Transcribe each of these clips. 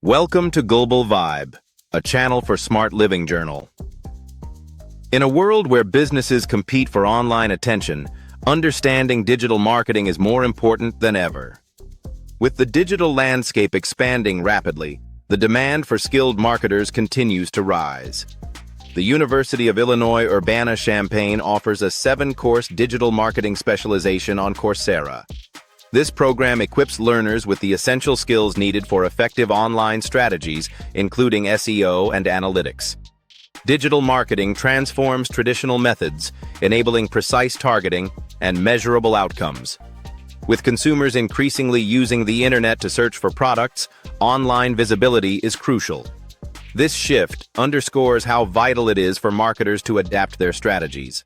Welcome to Global Vibe, a channel for smart living journal. In a world where businesses compete for online attention, understanding digital marketing is more important than ever. With the digital landscape expanding rapidly, the demand for skilled marketers continues to rise. The University of Illinois Urbana-Champaign offers a 7-course digital marketing specialization on Coursera. This program equips learners with the essential skills needed for effective online strategies, including SEO and analytics. Digital marketing transforms traditional methods, enabling precise targeting and measurable outcomes. With consumers increasingly using the internet to search for products, online visibility is crucial. This shift underscores how vital it is for marketers to adapt their strategies.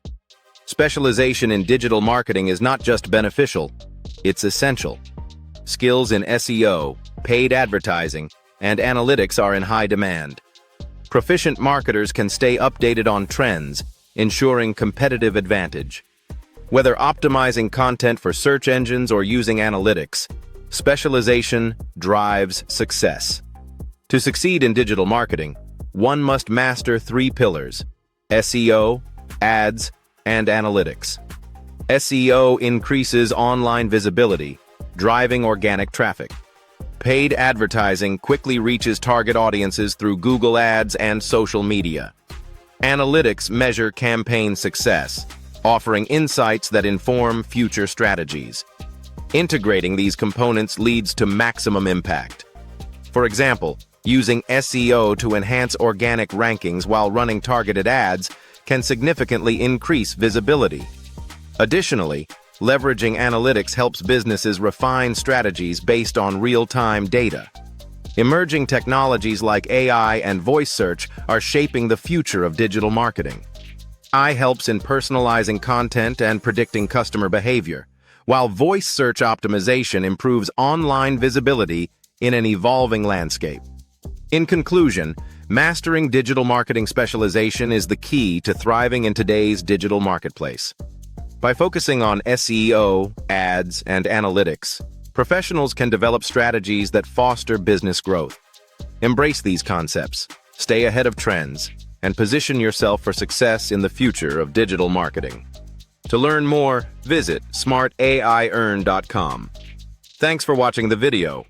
Specialization in digital marketing is not just beneficial, it's essential. Skills in SEO, paid advertising, and analytics are in high demand. Proficient marketers can stay updated on trends, ensuring competitive advantage. Whether optimizing content for search engines or using analytics, specialization drives success. To succeed in digital marketing, one must master 3 pillars: SEO, ads, and analytics. SEO increases online visibility, driving organic traffic. Paid advertising quickly reaches target audiences through Google Ads and social media. Analytics measure campaign success, offering insights that inform future strategies. Integrating these components leads to maximum impact. For example, using SEO to enhance organic rankings while running targeted ads can significantly increase visibility. Additionally, leveraging analytics helps businesses refine strategies based on real-time data. Emerging technologies like AI and voice search are shaping the future of digital marketing. AI helps in personalizing content and predicting customer behavior, while voice search optimization improves online visibility in an evolving landscape. In conclusion, mastering digital marketing specialization is the key to thriving in today's digital marketplace. By focusing on SEO, ads, and analytics, professionals can develop strategies that foster business growth. Embrace these concepts, stay ahead of trends, and position yourself for success in the future of digital marketing. To learn more, visit smartaiEarn.com. Thanks for watching the video.